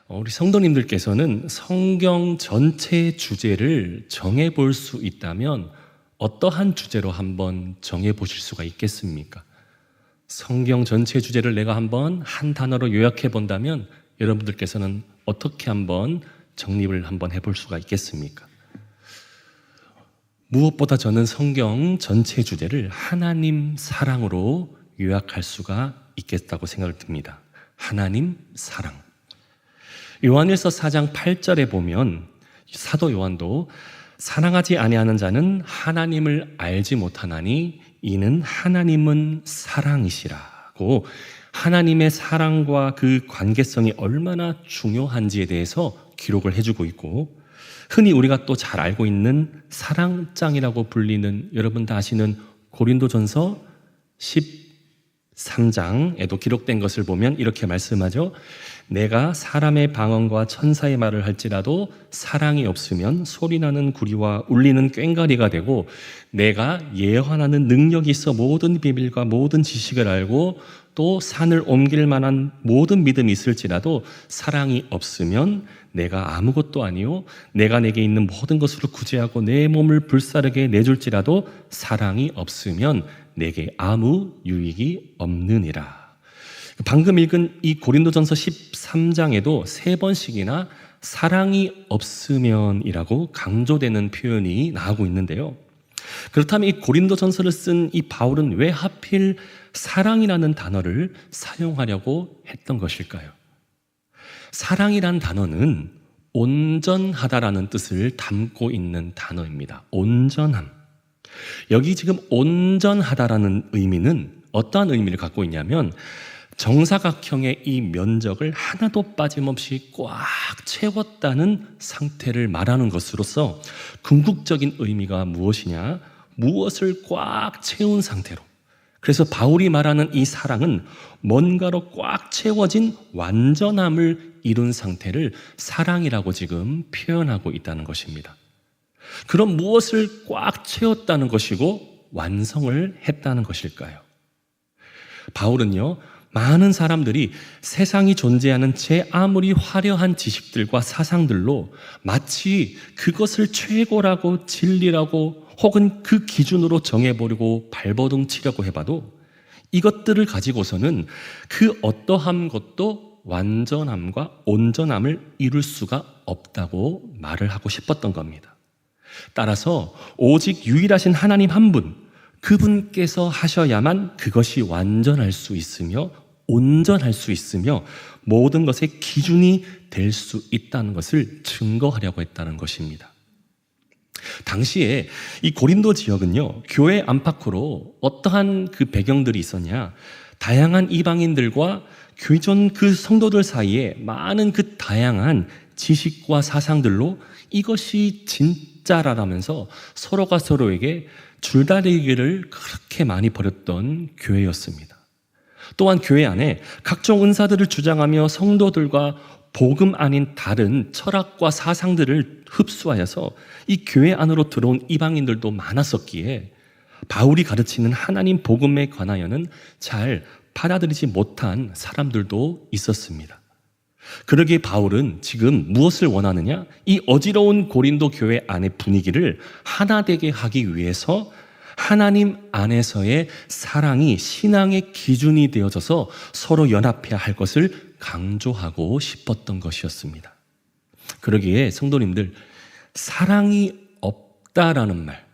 우리 성도님들께서는 성경 전체 주제를 정해볼 수 있다면 어떠한 주제로 한번 정해보실 수가 있겠습니까? 성경 전체 주제를 내가 한번 한 단어로 요약해 본다면 여러분들께서는 어떻게 한번 정립을 한번 해볼 수가 있겠습니까? 무엇보다 저는 성경 전체 주제를 하나님 사랑으로 요약할 수가 있겠다고 생각을 듭니다. 하나님 사랑. 요한일서 4장 8절에 보면 사도 요한도 사랑하지 아니하는 자는 하나님을 알지 못하나니 이는 하나님은 사랑이시라고 하나님의 사랑과 그 관계성이 얼마나 중요한지에 대해서 기록을 해주고 있고, 흔히 우리가 또 잘 알고 있는 사랑장이라고 불리는, 여러분 다 아시는 고린도전서 13장에도 기록된 것을 보면 이렇게 말씀하죠. 내가 사람의 방언과 천사의 말을 할지라도 사랑이 없으면 소리나는 구리와 울리는 꽹과리가 되고, 내가 예언하는 능력이 있어 모든 비밀과 모든 지식을 알고 또 산을 옮길 만한 모든 믿음이 있을지라도 사랑이 없으면 내가 아무것도 아니요 내가 내게 있는 모든 것으로 구제하고 내 몸을 불사르게 내줄지라도 사랑이 없으면 내게 아무 유익이 없느니라. 방금 읽은 이 고린도전서 13장에도 3번씩이나 사랑이 없으면이라고 강조되는 표현이 나오고 있는데요. 그렇다면 이 고린도전서를 쓴 이 바울은 왜 하필 사랑이라는 단어를 사용하려고 했던 것일까요? 사랑이란 단어는 온전하다라는 뜻을 담고 있는 단어입니다. 온전함. 여기 지금 온전하다라는 의미는 어떠한 의미를 갖고 있냐면, 정사각형의 이 면적을 하나도 빠짐없이 꽉 채웠다는 상태를 말하는 것으로서 궁극적인 의미가 무엇이냐? 무엇을 꽉 채운 상태로. 그래서 바울이 말하는 이 사랑은 뭔가로 꽉 채워진 완전함을 이룬 상태를 사랑이라고 지금 표현하고 있다는 것입니다. 그럼 무엇을 꽉 채웠다는 것이고 완성을 했다는 것일까요? 바울은요, 많은 사람들이 세상이 존재하는 제 아무리 화려한 지식들과 사상들로 마치 그것을 최고라고 진리라고 혹은 그 기준으로 정해보려고 발버둥 치려고 해봐도 이것들을 가지고서는 그 어떠한 것도 완전함과 온전함을 이룰 수가 없다고 말을 하고 싶었던 겁니다. 따라서 오직 유일하신 하나님 한 분, 그분께서 하셔야만 그것이 완전할 수 있으며 온전할 수 있으며 모든 것의 기준이 될 수 있다는 것을 증거하려고 했다는 것입니다. 당시에 이 고린도 지역은요, 교회 안팎으로 어떠한 그 배경들이 있었냐, 다양한 이방인들과 기존 그 성도들 사이에 많은 그 다양한 지식과 사상들로 이것이 진짜라면서 서로가 서로에게 줄다리기를 그렇게 많이 벌였던 교회였습니다. 또한 교회 안에 각종 은사들을 주장하며 성도들과 복음 아닌 다른 철학과 사상들을 흡수하여서 이 교회 안으로 들어온 이방인들도 많았었기에 바울이 가르치는 하나님 복음에 관하여는 잘 받아들이지 못한 사람들도 있었습니다. 그러기에 바울은 지금 무엇을 원하느냐? 이 어지러운 고린도 교회 안의 분위기를 하나 되게 하기 위해서 하나님 안에서의 사랑이 신앙의 기준이 되어져서 서로 연합해야 할 것을 강조하고 싶었던 것이었습니다. 그러기에 성도님들, 사랑이 없다라는 말,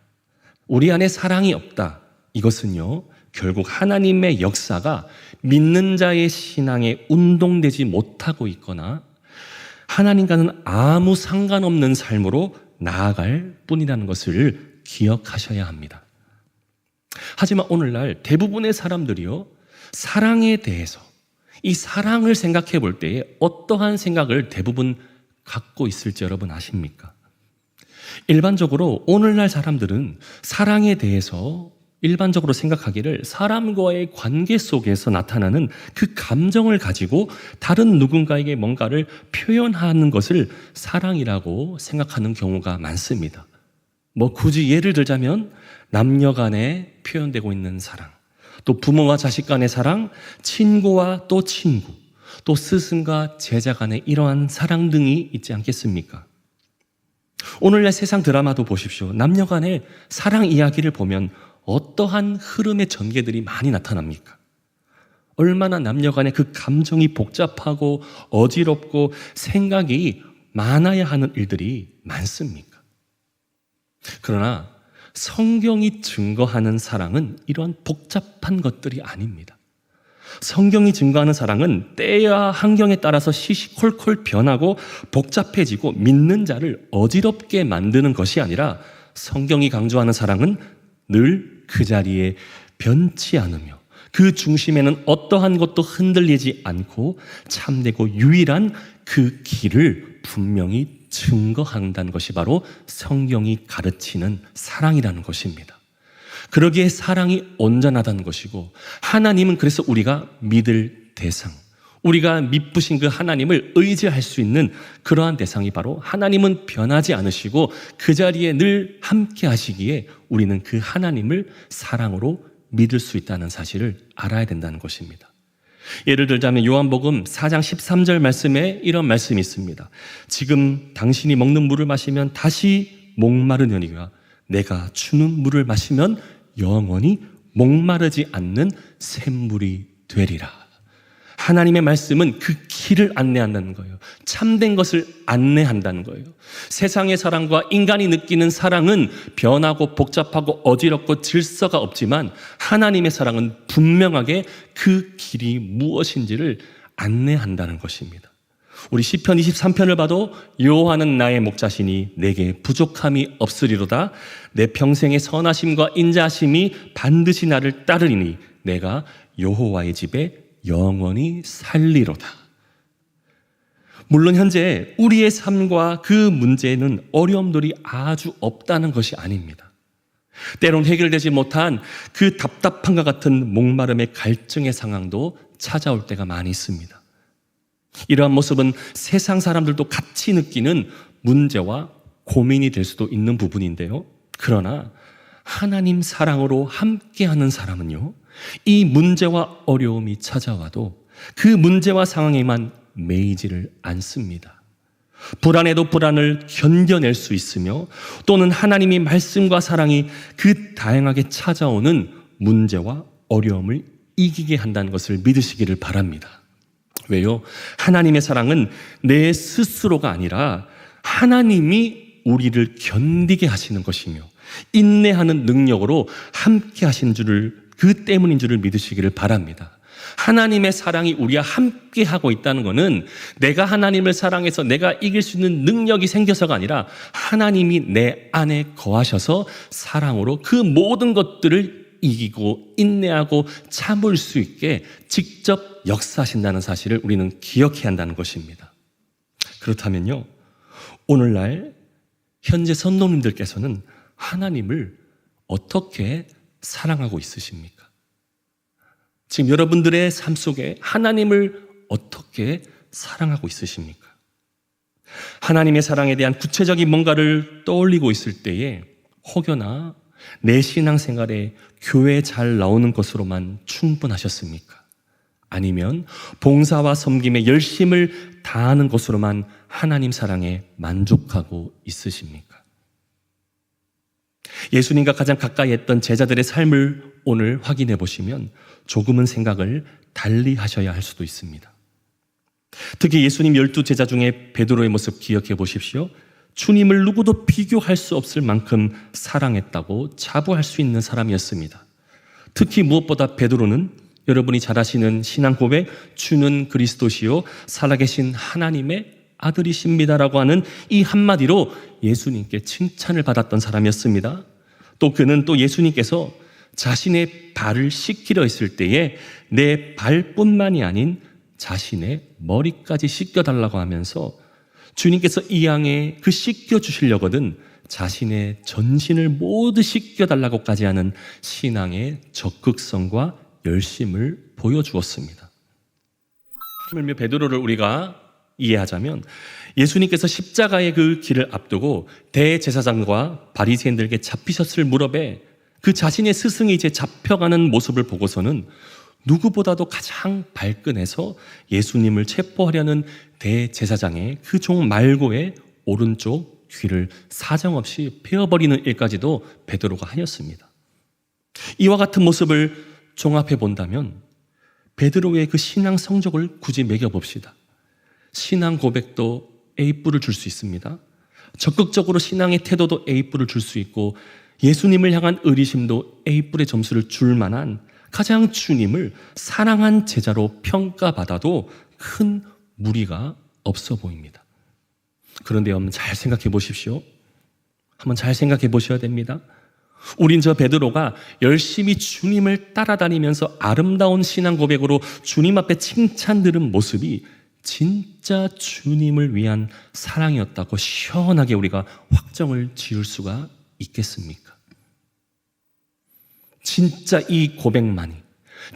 우리 안에 사랑이 없다, 이것은요 결국 하나님의 역사가 믿는 자의 신앙에 운동되지 못하고 있거나 하나님과는 아무 상관없는 삶으로 나아갈 뿐이라는 것을 기억하셔야 합니다. 하지만 오늘날 대부분의 사람들이요, 사랑에 대해서, 이 사랑을 생각해 볼 때에 어떠한 생각을 대부분 갖고 있을지 여러분 아십니까? 일반적으로 오늘날 사람들은 사랑에 대해서 일반적으로 생각하기를 사람과의 관계 속에서 나타나는 그 감정을 가지고 다른 누군가에게 뭔가를 표현하는 것을 사랑이라고 생각하는 경우가 많습니다. 굳이 예를 들자면 남녀 간에 표현되고 있는 사랑, 또 부모와 자식 간의 사랑, 친구와 또 친구, 또 스승과 제자 간의 이러한 사랑 등이 있지 않겠습니까? 오늘날 세상 드라마도 보십시오. 남녀 간의 사랑 이야기를 보면 어떠한 흐름의 전개들이 많이 나타납니까? 얼마나 남녀 간의 그 감정이 복잡하고 어지럽고 생각이 많아야 하는 일들이 많습니까? 그러나 성경이 증거하는 사랑은 이러한 복잡한 것들이 아닙니다. 성경이 증거하는 사랑은 때와 환경에 따라서 시시콜콜 변하고 복잡해지고 믿는 자를 어지럽게 만드는 것이 아니라 성경이 강조하는 사랑은 늘 그 자리에 변치 않으며 그 중심에는 어떠한 것도 흔들리지 않고 참되고 유일한 그 길을 분명히 증거한다는 것이 바로 성경이 가르치는 사랑이라는 것입니다. 그러기에 사랑이 온전하다는 것이고 하나님은 그래서 우리가 믿을 대상, 우리가 믿으신 그 하나님을 의지할 수 있는 그러한 대상이 바로 하나님은 변하지 않으시고 그 자리에 늘 함께 하시기에 우리는 그 하나님을 사랑으로 믿을 수 있다는 사실을 알아야 된다는 것입니다. 예를 들자면 요한복음 4장 13절 말씀에 이런 말씀이 있습니다. 지금 당신이 먹는 물을 마시면 다시 목마르려니와 내가 주는 물을 마시면 영원히 목마르지 않는 샘물이 되리라. 하나님의 말씀은 그 길을 안내한다는 거예요. 참된 것을 안내한다는 거예요. 세상의 사랑과 인간이 느끼는 사랑은 변하고 복잡하고 어지럽고 질서가 없지만 하나님의 사랑은 분명하게 그 길이 무엇인지를 안내한다는 것입니다. 우리 시편 23편을 봐도 여호와는 나의 목자시니 내게 부족함이 없으리로다. 내 평생의 선하심과 인자하심이 반드시 나를 따르리니 내가 여호와의 집에 영원히 살리로다. 물론 현재 우리의 삶과 그 문제는 어려움들이 아주 없다는 것이 아닙니다. 때론 해결되지 못한 그 답답함과 같은 목마름의 갈증의 상황도 찾아올 때가 많이 있습니다. 이러한 모습은 세상 사람들도 같이 느끼는 문제와 고민이 될 수도 있는 부분인데요. 그러나 하나님 사랑으로 함께하는 사람은요, 이 문제와 어려움이 찾아와도 그 문제와 상황에만 매이지를 않습니다. 불안해도 불안을 견뎌낼 수 있으며 또는 하나님의 말씀과 사랑이 그 다양하게 찾아오는 문제와 어려움을 이기게 한다는 것을 믿으시기를 바랍니다. 왜요? 하나님의 사랑은 내 스스로가 아니라 하나님이 우리를 견디게 하시는 것이며 인내하는 능력으로 함께 하신 줄을 그 때문인 줄을 믿으시기를 바랍니다. 하나님의 사랑이 우리와 함께 하고 있다는 것은 내가 하나님을 사랑해서 내가 이길 수 있는 능력이 생겨서가 아니라 하나님이 내 안에 거하셔서 사랑으로 그 모든 것들을 이기고 인내하고 참을 수 있게 직접 역사하신다는 사실을 우리는 기억해야 한다는 것입니다. 그렇다면요, 오늘날 현재 성도님들께서는 하나님을 어떻게 사랑하고 있으십니까? 지금 여러분들의 삶 속에 하나님을 어떻게 사랑하고 있으십니까? 하나님의 사랑에 대한 구체적인 뭔가를 떠올리고 있을 때에 혹여나 내 신앙생활에 교회 잘 나오는 것으로만 충분하셨습니까? 아니면 봉사와 섬김에 열심을 다하는 것으로만 하나님 사랑에 만족하고 있으십니까? 예수님과 가장 가까이 했던 제자들의 삶을 오늘 확인해 보시면 조금은 생각을 달리 하셔야 할 수도 있습니다. 특히 예수님 12제자 중에 베드로의 모습 기억해 보십시오. 주님을 누구도 비교할 수 없을 만큼 사랑했다고 자부할 수 있는 사람이었습니다. 특히 무엇보다 베드로는 여러분이 잘 아시는 신앙 고백, 주는 그리스도시요 살아계신 하나님의 아들이십니다라고 하는 이 한마디로 예수님께 칭찬을 받았던 사람이었습니다. 또 그는 또 예수님께서 자신의 발을 씻기려 했을 때에 내 발뿐만이 아닌 자신의 머리까지 씻겨달라고 하면서 주님께서 이 양에 그 씻겨주시려거든 자신의 전신을 모두 씻겨달라고까지 하는 신앙의 적극성과 열심을 보여주었습니다. 베드로를 우리가 이해하자면 예수님께서 십자가의 그 길을 앞두고 대제사장과 바리새인들에게 잡히셨을 무렵에 그 자신의 스승이 이제 잡혀가는 모습을 보고서는 누구보다도 가장 발끈해서 예수님을 체포하려는 대제사장의 그 종 말고의 오른쪽 귀를 사정없이 베어버리는 일까지도 베드로가 하였습니다. 이와 같은 모습을 종합해 본다면 베드로의 그 신앙 성적을 굳이 매겨봅시다. 신앙 고백도 A뿔을 줄 수 있습니다. 적극적으로 신앙의 태도도 A뿔을 줄 수 있고 예수님을 향한 의리심도 A뿔의 점수를 줄 만한 가장 주님을 사랑한 제자로 평가받아도 큰 무리가 없어 보입니다. 그런데 여러분 잘 생각해 보십시오. 한번 잘 생각해 보셔야 됩니다. 우린 저 베드로가 열심히 주님을 따라다니면서 아름다운 신앙 고백으로 주님 앞에 칭찬 들은 모습이 진짜 주님을 위한 사랑이었다고 시원하게 우리가 확정을 지을 수가 있겠습니까? 진짜 이 고백만이,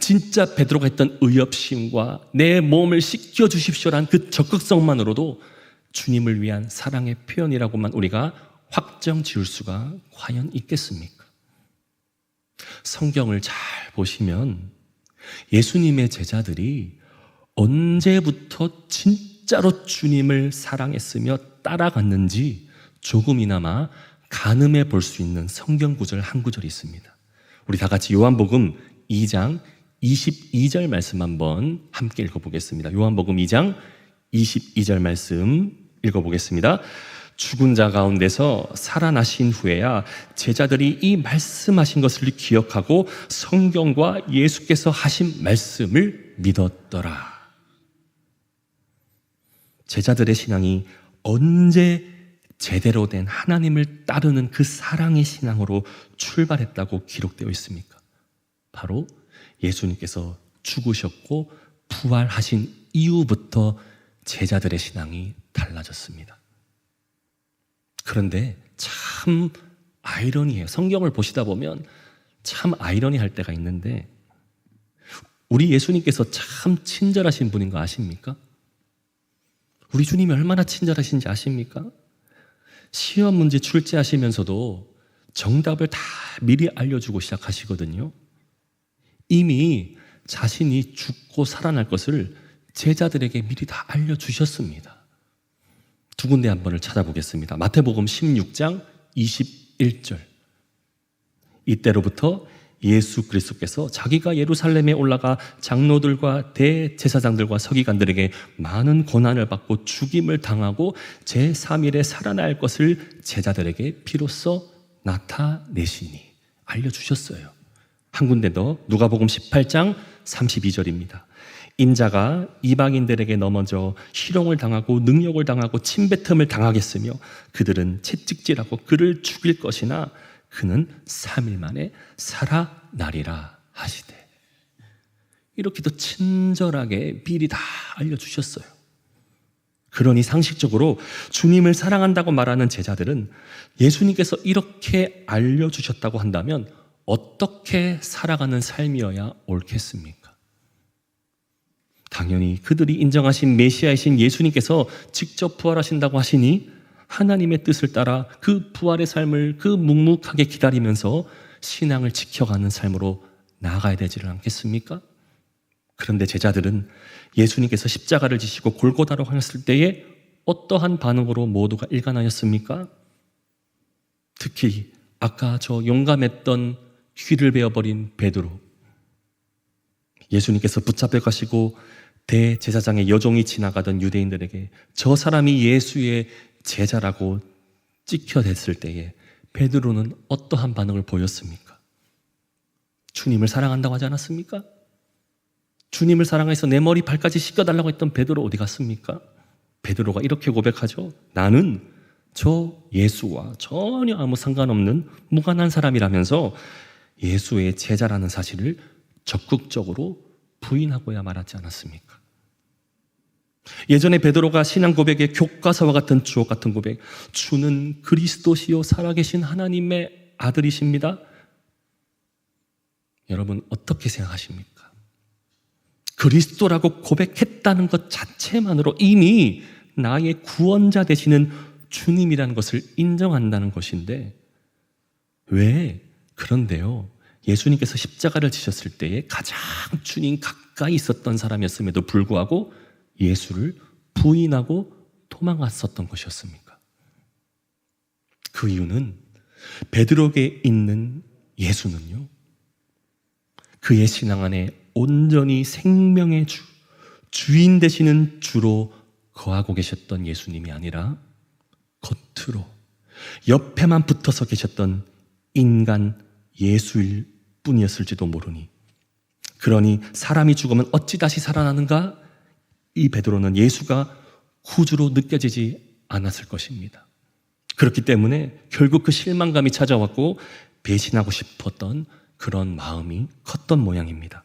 진짜 베드로가 했던 의협심과 내 몸을 씻겨 주십시오라는 그 적극성만으로도 주님을 위한 사랑의 표현이라고만 우리가 확정 지을 수가 과연 있겠습니까? 성경을 잘 보시면 예수님의 제자들이 언제부터 진짜로 주님을 사랑했으며 따라갔는지 조금이나마 가늠해 볼 수 있는 성경 구절 한 구절이 있습니다. 우리 다 같이 요한복음 2장 22절 말씀 한번 함께 읽어보겠습니다. 요한복음 2장 22절 말씀 읽어보겠습니다. 죽은 자 가운데서 살아나신 후에야 제자들이 이 말씀하신 것을 기억하고 성경과 예수께서 하신 말씀을 믿었더라. 제자들의 신앙이 언제 제대로 된 하나님을 따르는 그 사랑의 신앙으로 출발했다고 기록되어 있습니까? 바로 예수님께서 죽으셨고 부활하신 이후부터 제자들의 신앙이 달라졌습니다. 그런데 참 아이러니해요. 성경을 보시다 보면 참 아이러니할 때가 있는데 우리 예수님께서 참 친절하신 분인 거 아십니까? 우리 주님이 얼마나 친절하신지 아십니까? 시험 문제 출제하시면서도 정답을 다 미리 알려주고 시작하시거든요. 이미 자신이 죽고 살아날 것을 제자들에게 미리 다 알려주셨습니다. 두 군데 한 번을 찾아보겠습니다. 마태복음 16장 21절. 이때로부터 예수 그리스도께서 자기가 예루살렘에 올라가 장로들과 대제사장들과 서기관들에게 많은 고난을 받고 죽임을 당하고 제3일에 살아날 것을 제자들에게 비로소 나타내시니 알려주셨어요. 한 군데 더 누가복음 18장 32절입니다. 인자가 이방인들에게 넘어져 희롱을 당하고 능욕을 당하고 침뱉음을 당하겠으며 그들은 채찍질하고 그를 죽일 것이나 그는 3일 만에 살아나리라 하시되. 이렇게도 친절하게 미리 다 알려주셨어요. 그러니 상식적으로 주님을 사랑한다고 말하는 제자들은 예수님께서 이렇게 알려주셨다고 한다면 어떻게 살아가는 삶이어야 옳겠습니까? 당연히 그들이 인정하신 메시아이신 예수님께서 직접 부활하신다고 하시니 하나님의 뜻을 따라 그 부활의 삶을 그 묵묵하게 기다리면서 신앙을 지켜가는 삶으로 나아가야 되지를 않겠습니까? 그런데 제자들은 예수님께서 십자가를 지시고 골고다로 하셨을 때에 어떠한 반응으로 모두가 일관하였습니까? 특히 아까 저 용감했던 귀를 베어버린 베드로, 예수님께서 붙잡혀 가시고 대제사장의 여종이 지나가던 유대인들에게 저 사람이 예수의 제자라고 찍혀댔을 때에 베드로는 어떠한 반응을 보였습니까? 주님을 사랑한다고 하지 않았습니까? 주님을 사랑해서 내 머리 발까지 씻겨달라고 했던 베드로 어디 갔습니까? 베드로가 이렇게 고백하죠. 나는 저 예수와 전혀 아무 상관없는 무관한 사람이라면서 예수의 제자라는 사실을 적극적으로 부인하고야 말았지 않았습니까? 예전에 베드로가 신앙 고백의 교과서와 같은 주옥 같은 고백, 주는 그리스도시요 살아계신 하나님의 아들이십니다. 여러분 어떻게 생각하십니까? 그리스도라고 고백했다는 것 자체만으로 이미 나의 구원자 되시는 주님이라는 것을 인정한다는 것인데 왜 그런데요? 예수님께서 십자가를 지셨을 때에 가장 주님 가까이 있었던 사람이었음에도 불구하고 예수를 부인하고 도망갔었던 것이었습니까? 그 이유는 베드로에게 있는 예수는요, 그의 신앙 안에 온전히 생명의 주, 주인 되시는 주로 거하고 계셨던 예수님이 아니라 겉으로 옆에만 붙어서 계셨던 인간 예수일 뿐이었을지도 모르니, 그러니 사람이 죽으면 어찌 다시 살아나는가? 이 베드로는 예수가 구주로 느껴지지 않았을 것입니다. 그렇기 때문에 결국 그 실망감이 찾아왔고 배신하고 싶었던 그런 마음이 컸던 모양입니다.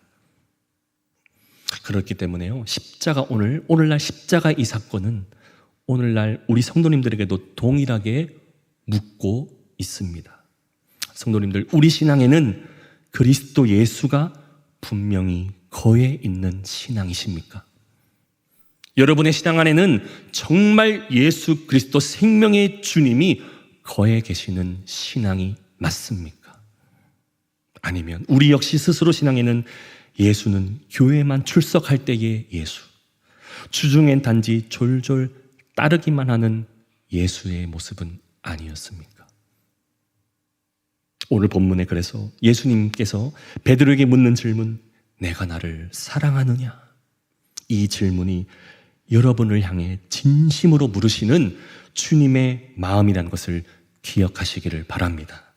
그렇기 때문에요, 십자가 오늘날 십자가 이 사건은 오늘날 우리 성도님들에게도 동일하게 묻고 있습니다. 성도님들, 우리 신앙에는 그리스도 예수가 분명히 거해 있는 신앙이십니까? 여러분의 신앙 안에는 정말 예수 그리스도 생명의 주님이 거해 계시는 신앙이 맞습니까? 아니면 우리 역시 스스로 신앙에는 예수는 교회만 출석할 때의 예수, 주중엔 단지 졸졸 따르기만 하는 예수의 모습은 아니었습니까? 오늘 본문에 그래서 예수님께서 베드로에게 묻는 질문, 내가 나를 사랑하느냐? 이 질문이 여러분을 향해 진심으로 물으시는 주님의 마음이라는 것을 기억하시기를 바랍니다.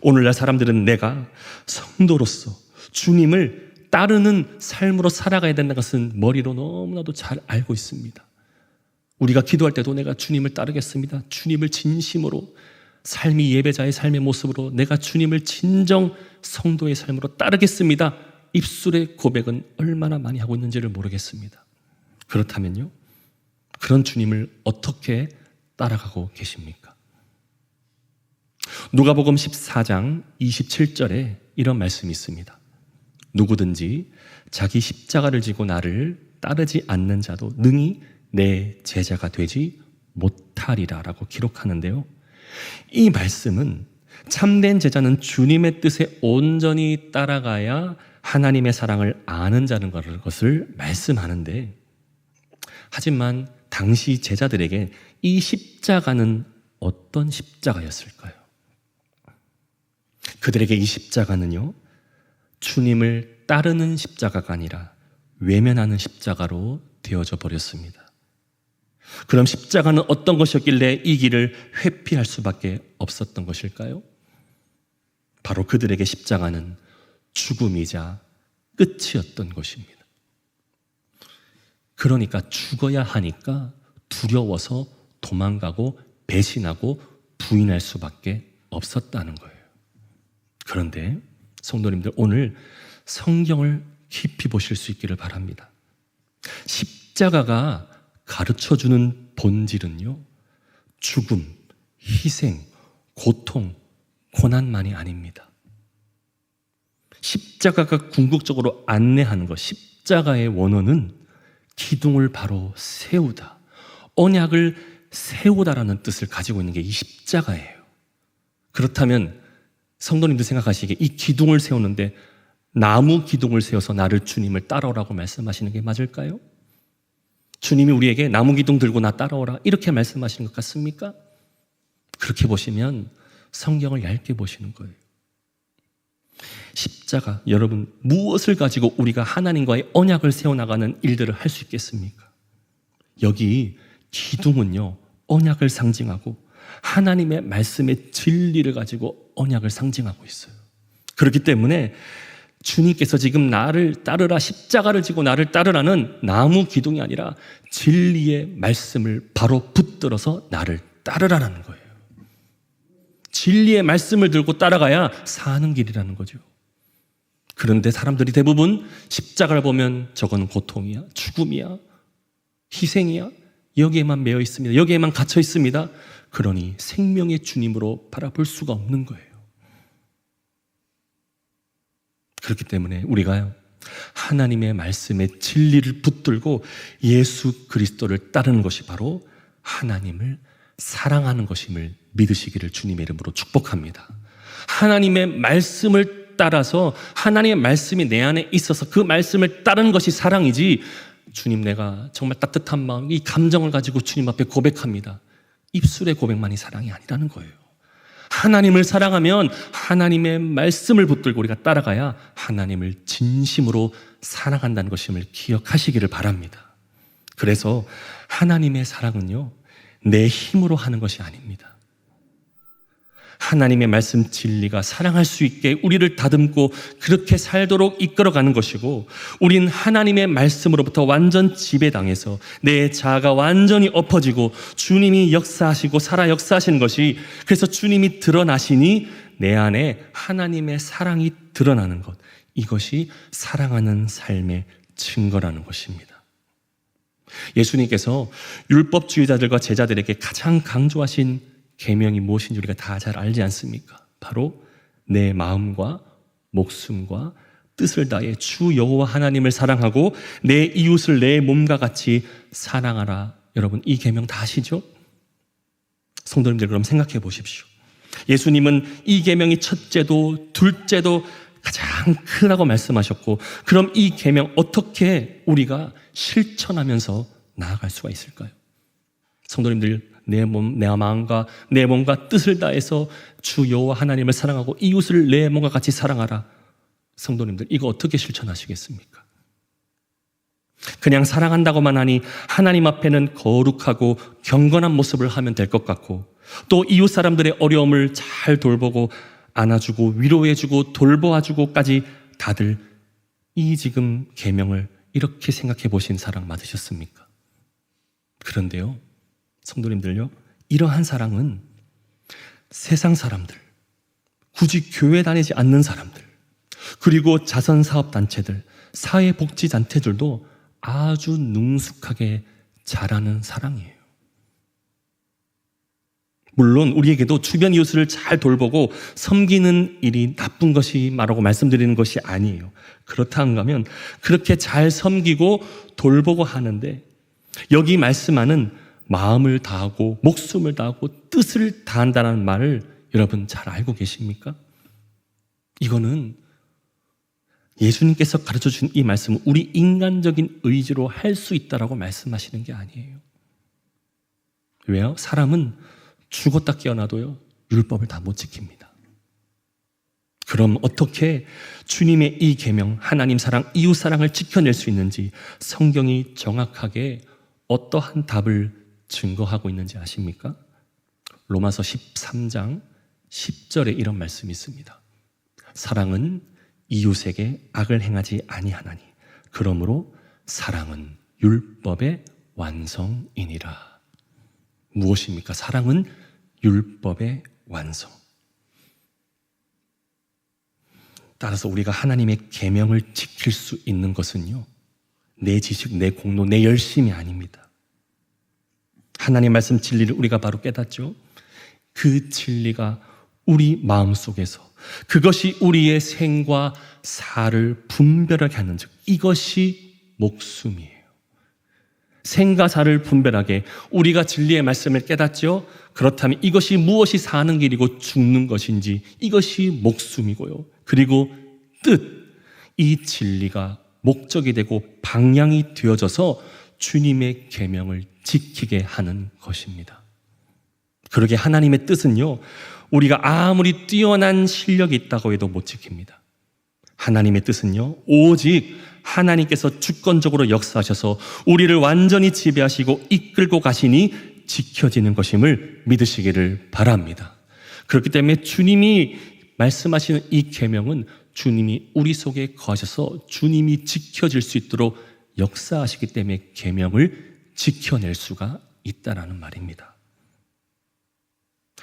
오늘날 사람들은 내가 성도로서 주님을 따르는 삶으로 살아가야 된다는 것은 머리로 너무나도 잘 알고 있습니다. 우리가 기도할 때도 내가 주님을 따르겠습니다. 주님을 진심으로, 삶이 예배자의 삶의 모습으로 내가 주님을 진정 성도의 삶으로 따르겠습니다. 입술의 고백은 얼마나 많이 하고 있는지를 모르겠습니다. 그렇다면요, 그런 주님을 어떻게 따라가고 계십니까? 누가복음 14장 27절에 이런 말씀이 있습니다. 누구든지 자기 십자가를 지고 나를 따르지 않는 자도 능히 내 제자가 되지 못하리라 라고 기록하는데요, 이 말씀은 참된 제자는 주님의 뜻에 온전히 따라가야 하나님의 사랑을 아는 자는 것을 말씀하는데, 하지만 당시 제자들에게 이 십자가는 어떤 십자가였을까요? 그들에게 이 십자가는요, 주님을 따르는 십자가가 아니라 외면하는 십자가로 되어져 버렸습니다. 그럼 십자가는 어떤 것이었길래 이 길을 회피할 수밖에 없었던 것일까요? 바로 그들에게 십자가는 죽음이자 끝이었던 것입니다. 그러니까 죽어야 하니까 두려워서 도망가고 배신하고 부인할 수밖에 없었다는 거예요. 그런데 성도님들, 오늘 성경을 깊이 보실 수 있기를 바랍니다. 십자가가 가르쳐주는 본질은요, 죽음, 희생, 고통, 고난만이 아닙니다. 십자가가 궁극적으로 안내하는 것, 십자가의 원어는 기둥을 바로 세우다, 언약을 세우다라는 뜻을 가지고 있는 게 이 십자가예요. 그렇다면 성도님들 생각하시기에 이 기둥을 세우는데 나무 기둥을 세워서 나를 주님을 따라오라고 말씀하시는 게 맞을까요? 주님이 우리에게 나무 기둥 들고 나 따라오라 이렇게 말씀하시는 것 같습니까? 그렇게 보시면 성경을 얇게 보시는 거예요. 십자가, 여러분, 무엇을 가지고 우리가 하나님과의 언약을 세워나가는 일들을 할 수 있겠습니까? 여기 기둥은요, 언약을 상징하고 하나님의 말씀의 진리를 가지고 언약을 상징하고 있어요. 그렇기 때문에 주님께서 지금 나를 따르라, 십자가를 지고 나를 따르라는 나무 기둥이 아니라 진리의 말씀을 바로 붙들어서 나를 따르라는 거예요. 진리의 말씀을 들고 따라가야 사는 길이라는 거죠. 그런데 사람들이 대부분 십자가를 보면 저건 고통이야, 죽음이야, 희생이야, 여기에만 매여 있습니다. 여기에만 갇혀 있습니다. 그러니 생명의 주님으로 바라볼 수가 없는 거예요. 그렇기 때문에 우리가 하나님의 말씀의 진리를 붙들고 예수 그리스도를 따르는 것이 바로 하나님을 사랑하는 것임을 믿으시기를 주님의 이름으로 축복합니다. 하나님의 말씀을 따라서 하나님의 말씀이 내 안에 있어서 그 말씀을 따르는 것이 사랑이지, 주님 내가 정말 따뜻한 마음, 이 감정을 가지고 주님 앞에 고백합니다, 입술의 고백만이 사랑이 아니라는 거예요. 하나님을 사랑하면 하나님의 말씀을 붙들고 우리가 따라가야 하나님을 진심으로 사랑한다는 것임을 기억하시기를 바랍니다. 그래서 하나님의 사랑은요, 내 힘으로 하는 것이 아닙니다. 하나님의 말씀 진리가 사랑할 수 있게 우리를 다듬고 그렇게 살도록 이끌어가는 것이고, 우린 하나님의 말씀으로부터 완전 지배당해서 내 자아가 완전히 엎어지고 주님이 역사하시고 살아 역사하시는 것이, 그래서 주님이 드러나시니 내 안에 하나님의 사랑이 드러나는 것, 이것이 사랑하는 삶의 증거라는 것입니다. 예수님께서 율법주의자들과 제자들에게 가장 강조하신 계명이 무엇인지 우리가 다 잘 알지 않습니까? 바로 내 마음과 목숨과 뜻을 다해 주 여호와 하나님을 사랑하고 내 이웃을 내 몸과 같이 사랑하라. 여러분, 이 계명 다 아시죠? 성도님들, 그럼 생각해 보십시오. 예수님은 이 계명이 첫째도 둘째도 가장 크다고 말씀하셨고, 그럼 이 계명 어떻게 우리가 실천하면서 나아갈 수가 있을까요? 성도님들, 내 마음과 내 몸과 뜻을 다해서 주 여호와 하나님을 사랑하고 이웃을 내 몸과 같이 사랑하라. 성도님들, 이거 어떻게 실천하시겠습니까? 그냥 사랑한다고만 하니 하나님 앞에는 거룩하고 경건한 모습을 하면 될 것 같고, 또 이웃 사람들의 어려움을 잘 돌보고 안아주고 위로해주고 돌보아주고까지 다들 이 지금 계명을 이렇게 생각해 보신 사랑 맞으셨습니까? 그런데요, 성도님들요, 이러한 사랑은 세상 사람들, 굳이 교회 다니지 않는 사람들, 그리고 자선사업단체들, 사회복지단체들도 아주 능숙하게 잘하는 사랑이에요. 물론 우리에게도 주변 이웃을 잘 돌보고 섬기는 일이 나쁜 것이 말하고 말씀드리는 것이 아니에요. 그렇다 한가면 그렇게 잘 섬기고 돌보고 하는데, 여기 말씀하는 마음을 다하고 목숨을 다하고 뜻을 다한다는 말을 여러분 잘 알고 계십니까? 이거는 예수님께서 가르쳐준 이 말씀은 우리 인간적인 의지로 할 수 있다라고 말씀하시는 게 아니에요. 왜요? 사람은 죽었다 깨어나도요, 율법을 다 못 지킵니다. 그럼 어떻게 주님의 이 계명, 하나님 사랑, 이웃 사랑을 지켜낼 수 있는지 성경이 정확하게 어떠한 답을 증거하고 있는지 아십니까? 로마서 13장 10절에 이런 말씀이 있습니다. 사랑은 이웃에게 악을 행하지 아니하나니 그러므로 사랑은 율법의 완성이니라. 무엇입니까? 사랑은 율법의 완성. 따라서 우리가 하나님의 계명을 지킬 수 있는 것은요, 내 지식, 내 공로, 내 열심이 아닙니다. 하나님 말씀 진리를 우리가 바로 깨닫죠. 그 진리가 우리 마음속에서, 그것이 우리의 생과 사를 분별하게 하는 즉, 이것이 목숨이에요. 생과 사를 분별하게 우리가 진리의 말씀을 깨닫죠. 그렇다면 이것이 무엇이 사는 길이고 죽는 것인지, 이것이 목숨이고요. 그리고 뜻, 이 진리가 목적이 되고 방향이 되어져서 주님의 계명을 지키게 하는 것입니다. 그러게 하나님의 뜻은요, 우리가 아무리 뛰어난 실력이 있다고 해도 못 지킵니다. 하나님의 뜻은요, 오직 하나님께서 주권적으로 역사하셔서 우리를 완전히 지배하시고 이끌고 가시니 지켜지는 것임을 믿으시기를 바랍니다. 그렇기 때문에 주님이 말씀하시는 이 계명은 주님이 우리 속에 거하셔서 주님이 지켜질 수 있도록 역사하시기 때문에 계명을 지켜낼 수가 있다라는 말입니다.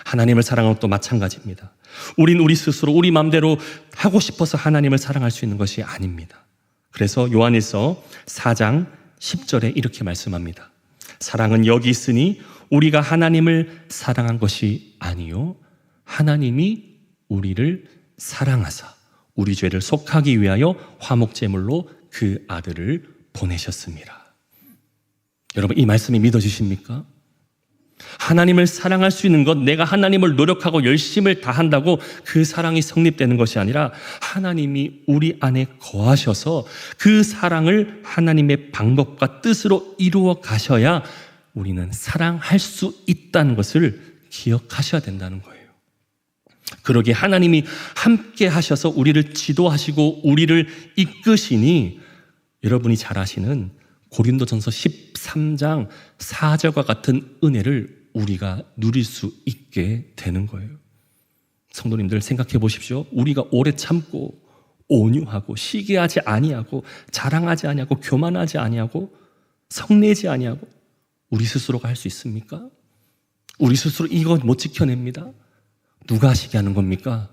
하나님을 사랑하는 것도 마찬가지입니다. 우린 우리 스스로 우리 마음대로 하고 싶어서 하나님을 사랑할 수 있는 것이 아닙니다. 그래서 요한일서 4장 10절에 이렇게 말씀합니다. 사랑은 여기 있으니 우리가 하나님을 사랑한 것이 아니요 하나님이 우리를 사랑하사 우리 죄를 속하기 위하여 화목제물로 그 아들을 보내셨습니다. 여러분, 이 말씀이 믿어지십니까? 하나님을 사랑할 수 있는 것, 내가 하나님을 노력하고 열심을 다한다고 그 사랑이 성립되는 것이 아니라 하나님이 우리 안에 거하셔서 그 사랑을 하나님의 방법과 뜻으로 이루어 가셔야 우리는 사랑할 수 있다는 것을 기억하셔야 된다는 거예요. 그러기에 하나님이 함께 하셔서 우리를 지도하시고 우리를 이끄시니 여러분이 잘 아시는 고린도전서 13장 4절과 같은 은혜를 우리가 누릴 수 있게 되는 거예요. 성도님들 생각해 보십시오. 우리가 오래 참고 온유하고 시기하지 아니하고 자랑하지 아니하고 교만하지 아니하고 성내지 아니하고 우리 스스로가 할 수 있습니까? 우리 스스로 이거 못 지켜냅니다. 누가 하시게 하는 겁니까?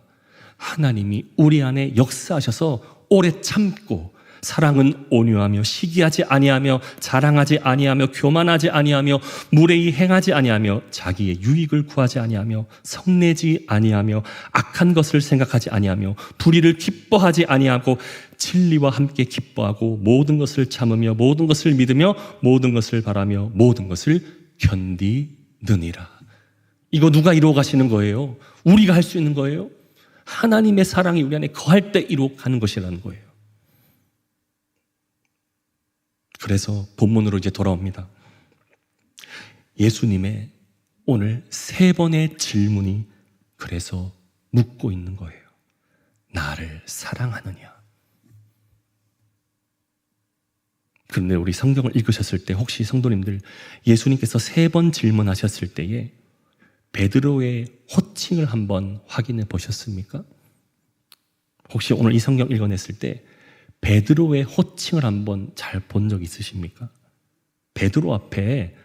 하나님이 우리 안에 역사하셔서 오래 참고 사랑은 온유하며 시기하지 아니하며 자랑하지 아니하며 교만하지 아니하며 무례히 행하지 아니하며 자기의 유익을 구하지 아니하며 성내지 아니하며 악한 것을 생각하지 아니하며 불의를 기뻐하지 아니하고 진리와 함께 기뻐하고 모든 것을 참으며 모든 것을 믿으며 모든 것을 바라며 모든 것을 견디느니라. 이거 누가 이루어 가시는 거예요? 우리가 할 수 있는 거예요? 하나님의 사랑이 우리 안에 거할 때 이루어 가는 것이라는 거예요. 그래서 본문으로 이제 돌아옵니다. 예수님의 오늘 3번의 질문이 그래서 묻고 있는 거예요. 나를 사랑하느냐? 그런데 우리 성경을 읽으셨을 때 혹시 성도님들 예수님께서 3번 질문하셨을 때에 베드로의 호칭을 한번 확인해 보셨습니까? 혹시 오늘 이 성경 읽어냈을 때 베드로의 호칭을 한번 잘 본 적 있으십니까? 베드로 앞에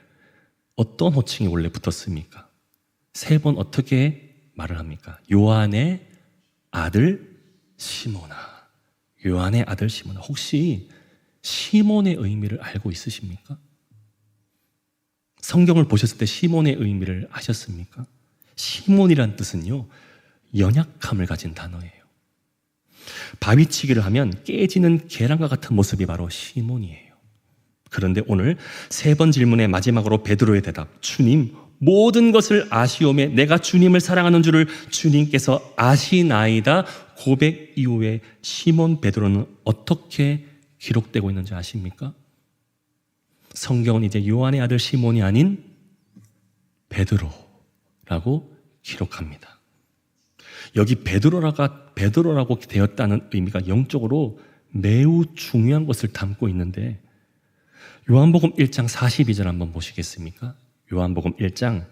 어떤 호칭이 원래 붙었습니까? 3번 어떻게 말을 합니까? 요한의 아들 시몬아. 요한의 아들 시몬아. 혹시 시몬의 의미를 알고 있으십니까? 성경을 보셨을 때 시몬의 의미를 아셨습니까? 시몬이란 뜻은요, 연약함을 가진 단어예요. 바위치기를 하면 깨지는 계란과 같은 모습이 바로 시몬이에요. 그런데 오늘 3번 질문의 마지막으로 베드로의 대답, 주님, 모든 것을 아시오매 내가 주님을 사랑하는 줄을 주님께서 아시나이다 고백 이후에 시몬 베드로는 어떻게 기록되고 있는지 아십니까? 성경은 이제 요한의 아들 시몬이 아닌 베드로라고 기록합니다. 여기 베드로라고 되었다는 의미가 영적으로 매우 중요한 것을 담고 있는데 요한복음 1장 42절 한번 보시겠습니까? 요한복음 1장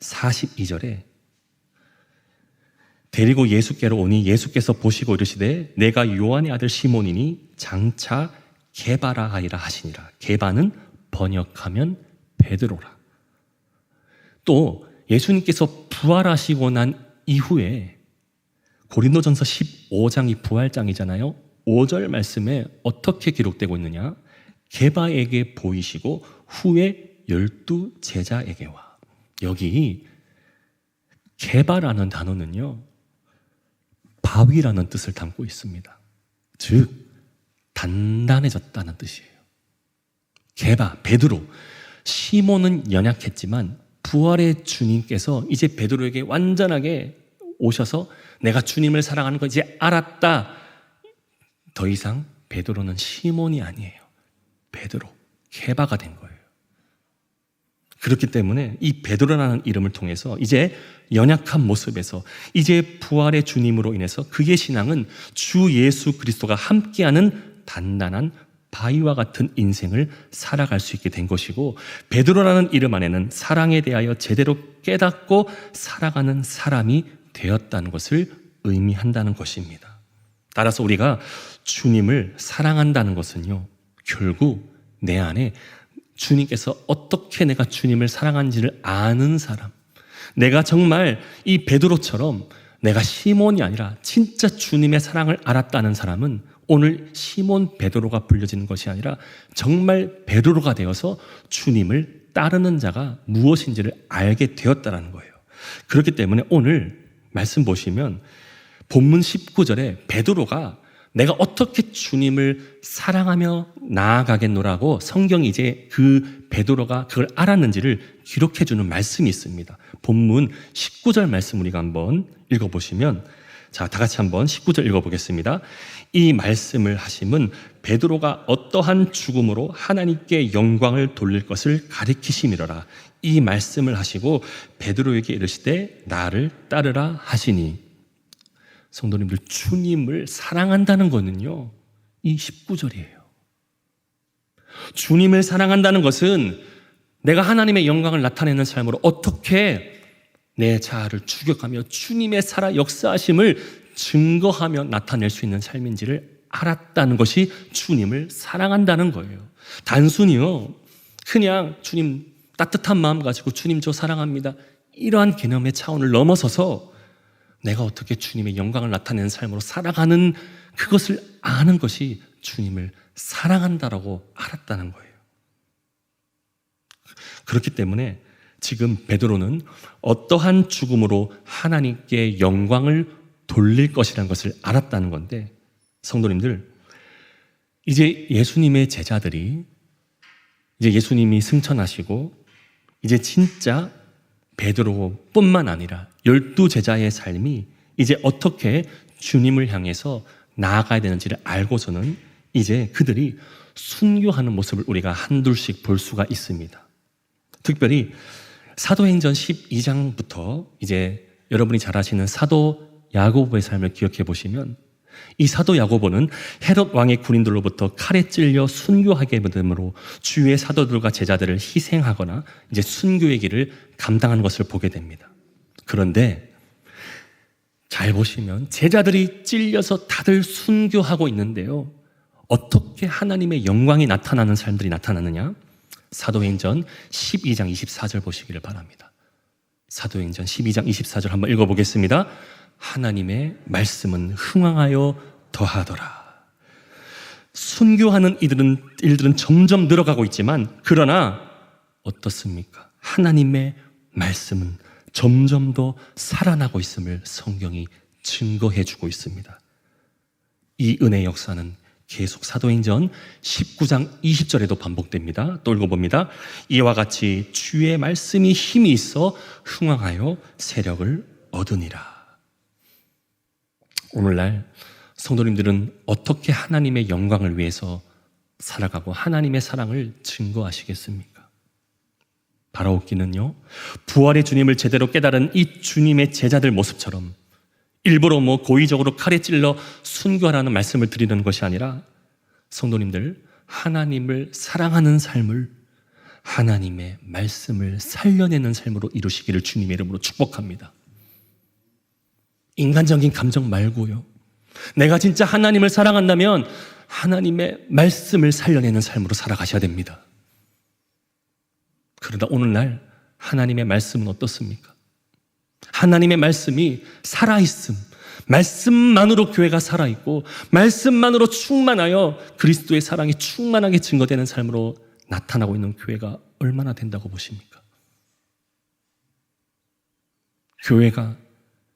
42절에 데리고 예수께로 오니 예수께서 보시고 이르시되 내가 요한의 아들 시몬이니 장차 게바라 하리라 하시니라. 게바는 번역하면 베드로라. 또 예수님께서 부활하시고 난 이후에 고린도전서 15장이 부활장이잖아요. 5절 말씀에 어떻게 기록되고 있느냐? 게바에게 보이시고 후에 12 제자에게와. 여기 게바라는 단어는요, 바위라는 뜻을 담고 있습니다. 즉 단단해졌다는 뜻이에요. 게바, 베드로. 시몬은 연약했지만 부활의 주님께서 이제 베드로에게 완전하게 오셔서 내가 주님을 사랑하는 거 이제 알았다. 더 이상 베드로는 시몬이 아니에요. 베드로, 게바가 된 거예요. 그렇기 때문에 이 베드로라는 이름을 통해서 이제 연약한 모습에서 이제 부활의 주님으로 인해서 그의 신앙은 주 예수 그리스도가 함께하는 단단한 바위와 같은 인생을 살아갈 수 있게 된 것이고, 베드로라는 이름 안에는 사랑에 대하여 제대로 깨닫고 살아가는 사람이 되었다는 것을 의미한다는 것입니다. 따라서 우리가 주님을 사랑한다는 것은요, 결국 내 안에 주님께서 어떻게 내가 주님을 사랑하는지를 아는 사람, 내가 정말 이 베드로처럼 내가 시몬이 아니라 진짜 주님의 사랑을 알았다는 사람은 오늘 시몬 베드로가 불려지는 것이 아니라 정말 베드로가 되어서 주님을 따르는 자가 무엇인지를 알게 되었다는 거예요. 그렇기 때문에 오늘 말씀 보시면 본문 19절에 베드로가 내가 어떻게 주님을 사랑하며 나아가겠노라고 성경이 이제 그 베드로가 그걸 알았는지를 기록해 주는 말씀이 있습니다. 본문 19절 말씀 우리가 한번 읽어보시면, 자, 다 같이 한번 19절 읽어보겠습니다. 이 말씀을 하심은 베드로가 어떠한 죽음으로 하나님께 영광을 돌릴 것을 가리키심이로라. 이 말씀을 하시고 베드로에게 이르시되 나를 따르라 하시니. 성도님들, 주님을 사랑한다는 것은요, 이 19절이에요. 주님을 사랑한다는 것은 내가 하나님의 영광을 나타내는 삶으로 어떻게 내 자아를 추격하며 주님의 살아 역사하심을 증거하며 나타낼 수 있는 삶인지를 알았다는 것이 주님을 사랑한다는 거예요. 단순히요, 그냥 주님 따뜻한 마음 가지고 주님 저 사랑합니다, 이러한 개념의 차원을 넘어서서 내가 어떻게 주님의 영광을 나타내는 삶으로 살아가는 그것을 아는 것이 주님을 사랑한다라고 알았다는 거예요. 그렇기 때문에 지금 베드로는 어떠한 죽음으로 하나님께 영광을 돌릴 것이라는 것을 알았다는 건데, 성도님들, 이제 예수님의 제자들이, 이제 예수님이 승천하시고 이제 진짜 베드로뿐만 아니라 12제자의 삶이 이제 어떻게 주님을 향해서 나아가야 되는지를 알고서는 이제 그들이 순교하는 모습을 우리가 한둘씩 볼 수가 있습니다. 특별히 사도행전 12장부터 이제 여러분이 잘 아시는 사도 야고보의 삶을 기억해 보시면, 이 사도 야고보는 헤롯 왕의 군인들로부터 칼에 찔려 순교하게 됨으로 주의 사도들과 제자들을 희생하거나 이제 순교의 길을 감당하는 것을 보게 됩니다. 그런데 잘 보시면 제자들이 찔려서 다들 순교하고 있는데요, 어떻게 하나님의 영광이 나타나는 삶들이 나타나느냐? 사도행전 12장 24절 보시기를 바랍니다. 사도행전 12장 24절 한번 읽어보겠습니다. 하나님의 말씀은 흥왕하여 더하더라. 순교하는 일들은 점점 늘어가고 있지만, 그러나 어떻습니까? 하나님의 말씀은 점점 더 살아나고 있음을 성경이 증거해 주고 있습니다. 이 은혜의 역사는 계속 사도행전 19장 20절에도 반복됩니다. 또 읽어봅니다. 이와 같이 주의 말씀이 힘이 있어 흥왕하여 세력을 얻으니라. 오늘날 성도님들은 어떻게 하나님의 영광을 위해서 살아가고 하나님의 사랑을 증거하시겠습니까? 바라옵기는요, 부활의 주님을 제대로 깨달은 이 주님의 제자들 모습처럼 일부러 고의적으로 칼에 찔러 순교하라는 말씀을 드리는 것이 아니라, 성도님들, 하나님을 사랑하는 삶을, 하나님의 말씀을 살려내는 삶으로 이루시기를 주님의 이름으로 축복합니다. 인간적인 감정 말고요, 내가 진짜 하나님을 사랑한다면 하나님의 말씀을 살려내는 삶으로 살아가셔야 됩니다. 그러다 오늘날 하나님의 말씀은 어떻습니까? 하나님의 말씀이 살아있음, 말씀만으로 교회가 살아있고 말씀만으로 충만하여 그리스도의 사랑이 충만하게 증거되는 삶으로 나타나고 있는 교회가 얼마나 된다고 보십니까? 교회가,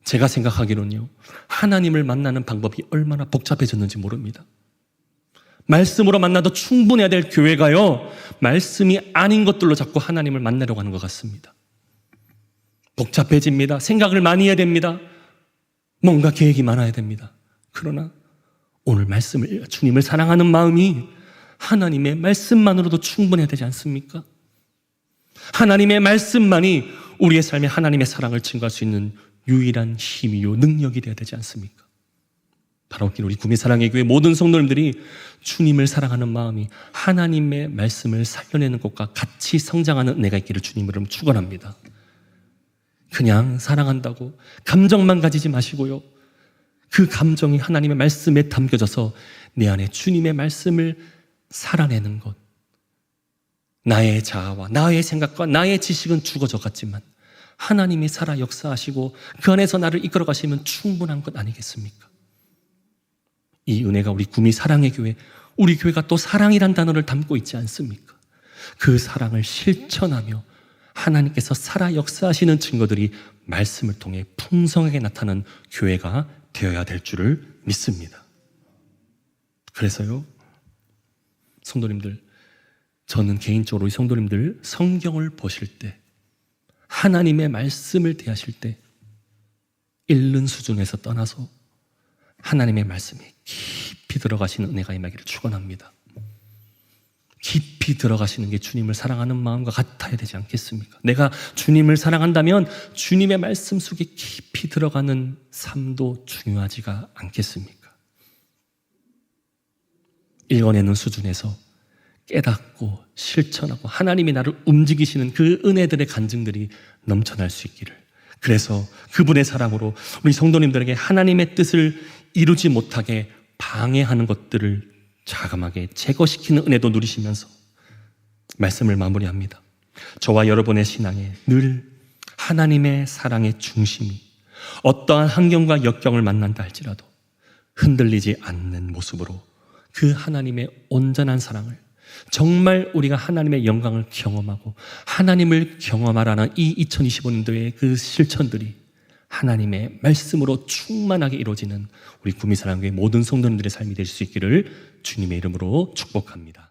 제가 생각하기로는요, 하나님을 만나는 방법이 얼마나 복잡해졌는지 모릅니다. 말씀으로 만나도 충분해야 될 교회가요, 말씀이 아닌 것들로 자꾸 하나님을 만나려고 하는 것 같습니다. 복잡해집니다. 생각을 많이 해야 됩니다. 뭔가 계획이 많아야 됩니다. 그러나 오늘 말씀을, 주님을 사랑하는 마음이 하나님의 말씀만으로도 충분해야 되지 않습니까? 하나님의 말씀만이 우리의 삶에 하나님의 사랑을 증거할 수 있는 유일한 힘이요 능력이 되어야 되지 않습니까? 바로 우리 구미 사랑의 교회 모든 성도님들이 주님을 사랑하는 마음이 하나님의 말씀을 살려내는 것과 같이 성장하는 은혜가 있기를 주님으로 축원합니다. 그냥 사랑한다고 감정만 가지지 마시고요, 그 감정이 하나님의 말씀에 담겨져서 내 안에 주님의 말씀을 살아내는 것. 나의 자아와 나의 생각과 나의 지식은 죽어져 갔지만 하나님이 살아 역사하시고 그 안에서 나를 이끌어 가시면 충분한 것 아니겠습니까? 이 은혜가 우리 구미 사랑의 교회, 우리 교회가 또 사랑이란 단어를 담고 있지 않습니까? 그 사랑을 실천하며 하나님께서 살아 역사하시는 증거들이 말씀을 통해 풍성하게 나타나는 교회가 되어야 될 줄을 믿습니다. 그래서요, 성도님들, 저는 개인적으로 이 성도님들 성경을 보실 때, 하나님의 말씀을 대하실 때 읽는 수준에서 떠나서 하나님의 말씀에 깊이 들어가시는 은혜가 임하기를 축원합니다. 깊이 들어가시는 게 주님을 사랑하는 마음과 같아야 되지 않겠습니까? 내가 주님을 사랑한다면 주님의 말씀 속에 깊이 들어가는 삶도 중요하지가 않겠습니까? 읽어내는 수준에서 깨닫고 실천하고 하나님이 나를 움직이시는 그 은혜들의 간증들이 넘쳐날 수 있기를, 그래서 그분의 사랑으로 우리 성도님들에게 하나님의 뜻을 이루지 못하게 방해하는 것들을 자감하게 제거시키는 은혜도 누리시면서 말씀을 마무리합니다. 저와 여러분의 신앙에 늘 하나님의 사랑의 중심이 어떠한 환경과 역경을 만난다 할지라도 흔들리지 않는 모습으로 그 하나님의 온전한 사랑을, 정말 우리가 하나님의 영광을 경험하고 하나님을 경험하라는 이 2025년도의 그 실천들이 하나님의 말씀으로 충만하게 이루어지는 우리 구미사랑교회 모든 성도님들의 삶이 될 수 있기를 주님의 이름으로 축복합니다.